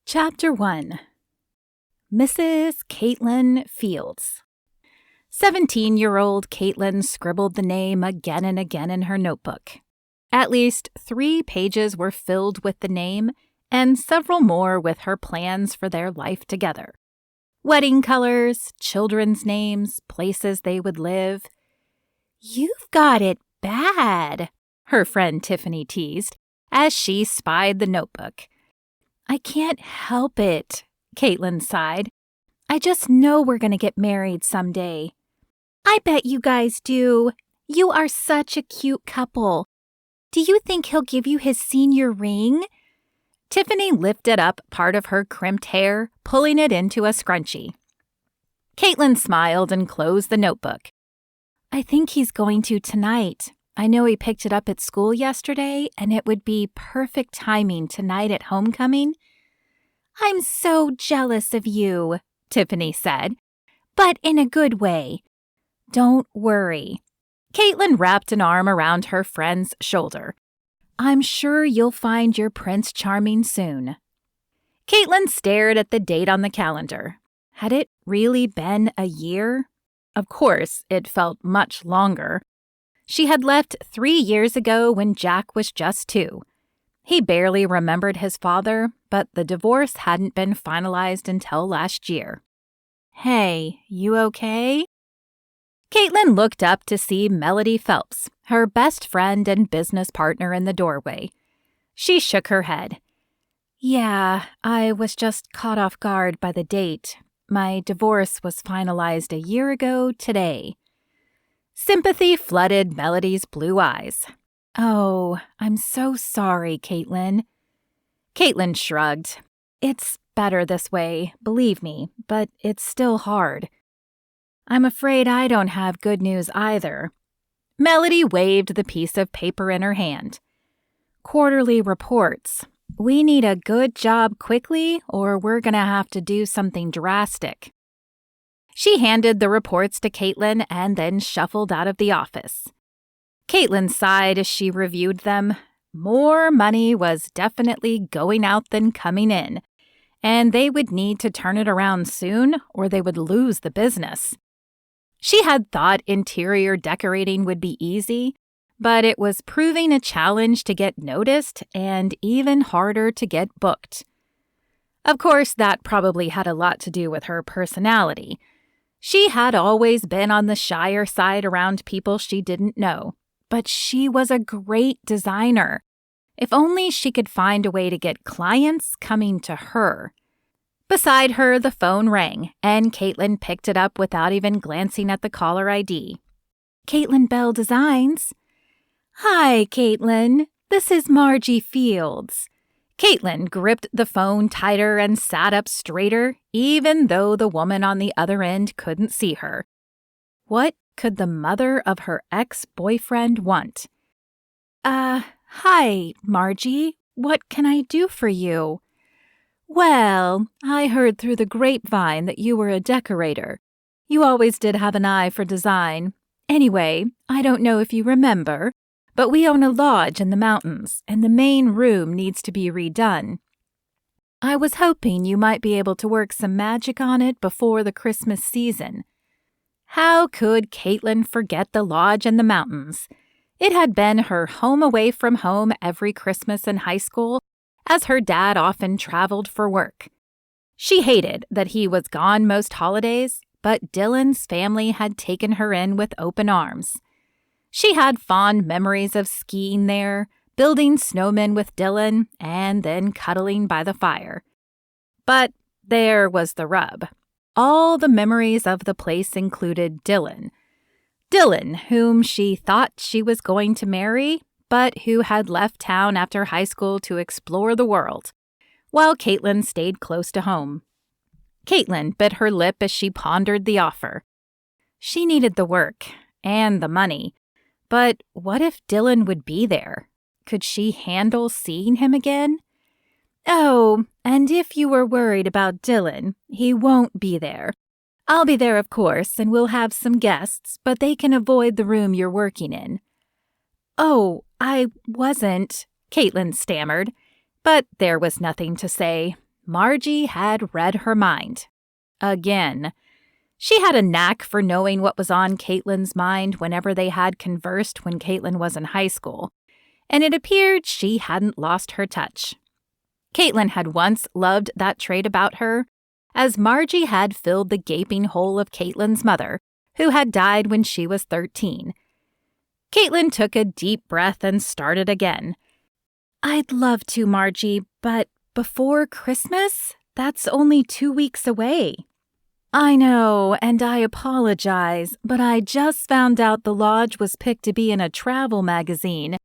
Chapter-1 Mrs. Kaitlyn Fields 17-year-old Kaitlyn scribbled the name again and again in her notebook. At least 3 pages were filled with the name, and several more with her plans for their life together. Wedding colors, children's names, places they would live. "You've got it bad," her friend Tiffany teased, as she spied the notebook. "I can't help it," Kaitlyn sighed. "I just know we're going to get married someday." "I bet you guys do. You are such a cute couple. Do you think he'll give you his senior ring?" Tiffany lifted up part of her crimped hair, pulling it into a scrunchie. Kaitlyn smiled and closed the notebook. "I think he's going to tonight. I know he picked it up at school yesterday, and it would be perfect timing tonight at homecoming." "I'm so jealous of you," Tiffany said, "but in a good way." "Don't worry." Kaitlyn wrapped an arm around her friend's shoulder. "I'm sure you'll find your Prince Charming soon." Kaitlyn stared at the date on the calendar. Had it really been a year? Of course, it felt much longer. She had left 3 years ago when Jack was just 2. He barely remembered his father, but the divorce hadn't been finalized until last year. "Hey, you okay?" Kaitlyn looked up to see Melody Phelps, her best friend and business partner, in the doorway. She shook her head. "Yeah, I was just caught off guard by the date. My divorce was finalized a year ago today." Sympathy flooded Melody's blue eyes. "Oh, I'm so sorry, Kaitlyn." Kaitlyn shrugged. "It's better this way, believe me, but it's still hard." "I'm afraid I don't have good news either." Melody waved the piece of paper in her hand. "Quarterly reports. We need a good job quickly, or we're going to have to do something drastic." She handed the reports to Kaitlyn and then shuffled out of the office. Kaitlyn sighed as she reviewed them. More money was definitely going out than coming in, and they would need to turn it around soon or they would lose the business. She had thought interior decorating would be easy, but it was proving a challenge to get noticed and even harder to get booked. Of course, that probably had a lot to do with her personality. She had always been on the shyer side around people she didn't know, but she was a great designer. If only she could find a way to get clients coming to her. Beside her, the phone rang, and Kaitlyn picked it up without even glancing at the caller ID. "Kaitlyn Bell Designs." "Hi, Kaitlyn. This is Margie Fields." Kaitlyn gripped the phone tighter and sat up straighter, even though the woman on the other end couldn't see her. What could the mother of her ex-boyfriend want? Hi, Margie. What can I do for you?" "Well, I heard through the grapevine that you were a decorator. You always did have an eye for design. Anyway, I don't know if you remember, but we own a lodge in the mountains, and the main room needs to be redone. I was hoping you might be able to work some magic on it before the Christmas season." How could Kaitlyn forget the lodge in the mountains? It had been her home away from home every Christmas in high school, as her dad often traveled for work. She hated that he was gone most holidays, but Dillon's family had taken her in with open arms. She had fond memories of skiing there, building snowmen with Dillon, and then cuddling by the fire. But there was the rub. All the memories of the place included Dillon. Dillon, whom she thought she was going to marry, but who had left town after high school to explore the world, while Kaitlyn stayed close to home. Kaitlyn bit her lip as she pondered the offer. She needed the work and the money. But what if Dillon would be there? Could she handle seeing him again? "Oh, and if you were worried about Dillon, he won't be there. I'll be there, of course, and we'll have some guests, but they can avoid the room you're working in." "Oh, I wasn't," Kaitlyn stammered, but there was nothing to say. Margie had read her mind. Again. She had a knack for knowing what was on Kaitlyn's mind whenever they had conversed when Kaitlyn was in high school, and it appeared she hadn't lost her touch. Kaitlyn had once loved that trait about her, as Margie had filled the gaping hole of Kaitlyn's mother, who had died when she was 13. Kaitlyn took a deep breath and started again. "I'd love to, Margie, but before Christmas? That's only 2 weeks away." "I know, and I apologize, but I just found out the lodge was picked to be in a travel magazine,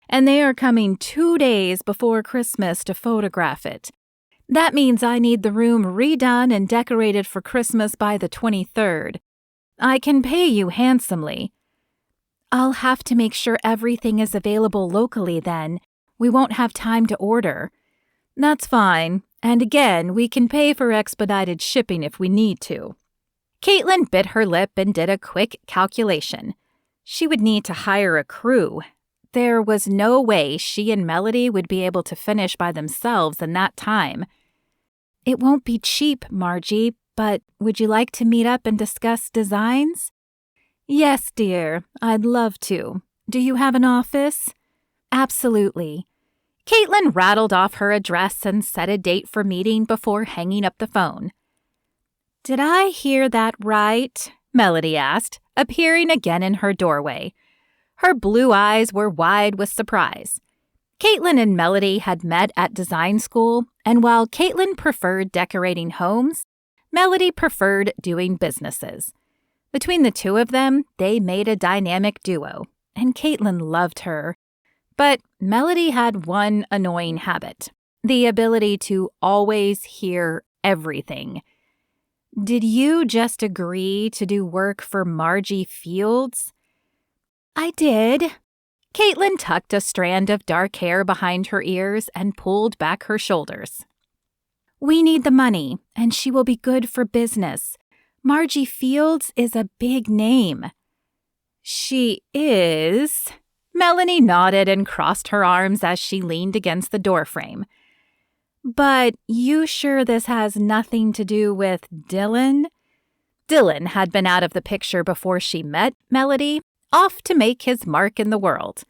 and they are coming 2 days before Christmas to photograph it. That means I need the room redone and decorated for Christmas by the 23rd. I can pay you handsomely." "I'll have to make sure everything is available locally then. We won't have time to order." "That's fine. And again, we can pay for expedited shipping if we need to." Kaitlyn bit her lip and did a quick calculation. She would need to hire a crew. There was no way she and Melody would be able to finish by themselves in that time. "It won't be cheap, Margie, but would you like to meet up and discuss designs?" "Yes, dear, I'd love to. Do you have an office?" "Absolutely." Kaitlyn rattled off her address and set a date for meeting before hanging up the phone. "Did I hear that right?" Melody asked, appearing again in her doorway. Her blue eyes were wide with surprise. Kaitlyn and Melody had met at design school, and while Kaitlyn preferred decorating homes, Melody preferred doing businesses. Between the two of them, they made a dynamic duo, and Kaitlyn loved her. But Melody had one annoying habit, the ability to always hear everything. "Did you just agree to do work for Margie Fields?" "I did." Kaitlyn tucked a strand of dark hair behind her ears and pulled back her shoulders. "We need the money, and she will be good for business. Margie Fields is a big name." "She is." Melanie nodded and crossed her arms as she leaned against the doorframe. "But you sure this has nothing to do with Dillon?" Dillon had been out of the picture before she met Melody, off to make his mark in the world.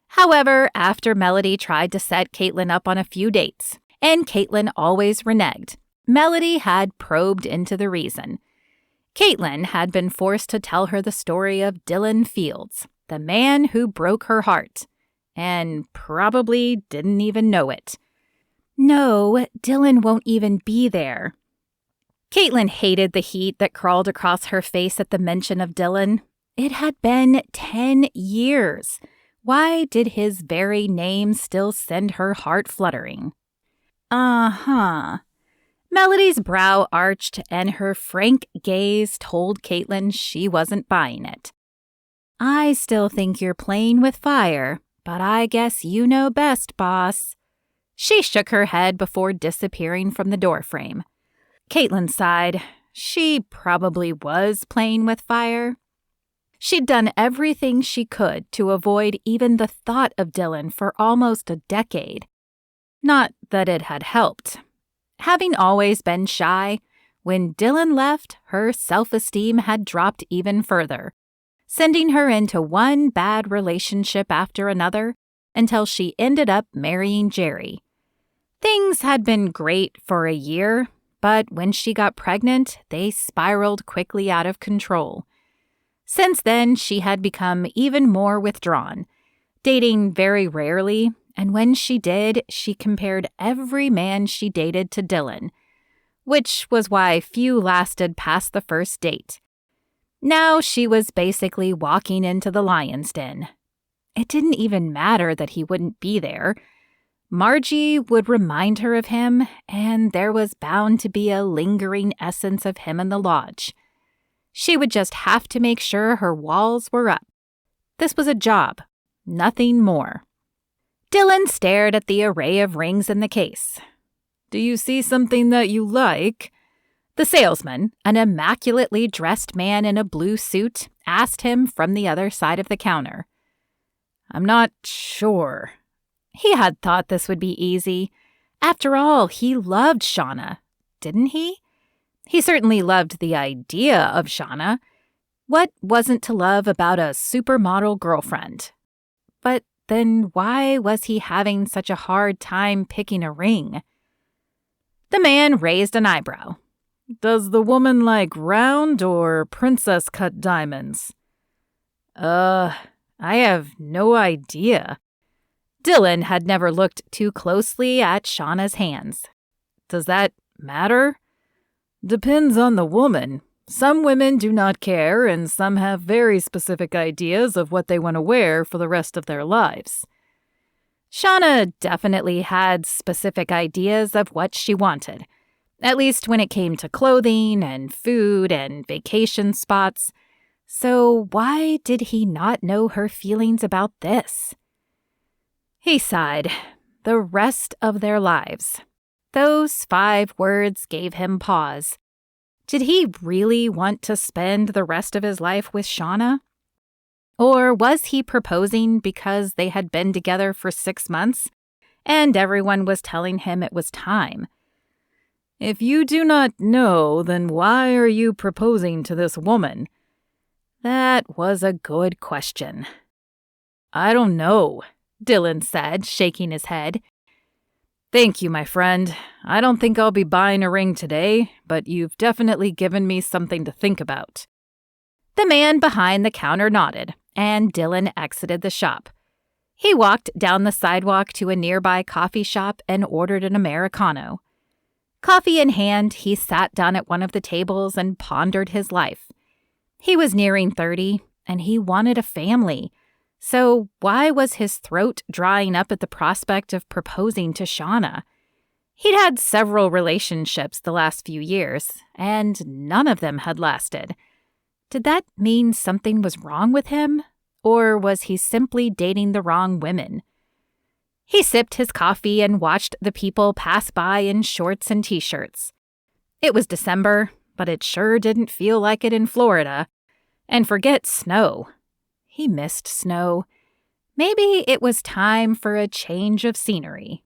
However, after Melody tried to set Kaitlyn up on a few dates, and Kaitlyn always reneged, Melody had probed into the reason. Kaitlyn had been forced to tell her the story of Dillon Fields, the man who broke her heart, and probably didn't even know it. "No, Dillon won't even be there." Kaitlyn hated the heat that crawled across her face at the mention of Dillon. It had been 10 years. Why did his very name still send her heart fluttering? Uh-huh. Melody's brow arched, and her frank gaze told Kaitlyn she wasn't buying it. "I still think you're playing with fire, but I guess you know best, boss." She shook her head before disappearing from the doorframe. Kaitlyn sighed. She probably was playing with fire. She'd done everything she could to avoid even the thought of Dillon for almost a decade. Not that it had helped. Having always been shy, when Dillon left, her self-esteem had dropped even further, sending her into one bad relationship after another until she ended up marrying Jerry. Things had been great for a year, but when she got pregnant, they spiraled quickly out of control. Since then, she had become even more withdrawn, dating very rarely, and when she did, she compared every man she dated to Dillon, which was why few lasted past the first date. Now she was basically walking into the lion's den. It didn't even matter that he wouldn't be there. Margie would remind her of him, and there was bound to be a lingering essence of him in the lodge. She would just have to make sure her walls were up. This was a job, nothing more. Dillon stared at the array of rings in the case. "Do you see something that you like?" The salesman, an immaculately dressed man in a blue suit, asked him from the other side of the counter. "I'm not sure." He had thought this would be easy. After all, he loved Shauna, didn't he? He certainly loved the idea of Shauna. What wasn't to love about a supermodel girlfriend? But then why was he having such a hard time picking a ring? The man raised an eyebrow. Does the woman like round or princess-cut diamonds? I have no idea. Dillon had never looked too closely at Shauna's hands. Does that matter? Depends on the woman. Some women do not care, and some have very specific ideas of what they want to wear for the rest of their lives. Shauna definitely had specific ideas of what she wanted, at least when it came to clothing and food and vacation spots. So why did he not know her feelings about this? He sighed. The rest of their lives. Those 5 words gave him pause. Did he really want to spend the rest of his life with Shauna? Or was he proposing because they had been together for 6 months and everyone was telling him it was time? If you do not know, then why are you proposing to this woman? That was a good question. I don't know, Dillon said, shaking his head. Thank you, my friend. I don't think I'll be buying a ring today, but you've definitely given me something to think about. The man behind the counter nodded, and Dillon exited the shop. He walked down the sidewalk to a nearby coffee shop and ordered an Americano. Coffee in hand, he sat down at one of the tables and pondered his life. He was nearing 30, and he wanted a family. So why was his throat drying up at the prospect of proposing to Shauna? He'd had several relationships the last few years, and none of them had lasted. Did that mean something was wrong with him? Or was he simply dating the wrong women? He sipped his coffee and watched the people pass by in shorts and t-shirts. It was December, but it sure didn't feel like it in Florida. And forget snow. He missed snow. Maybe it was time for a change of scenery.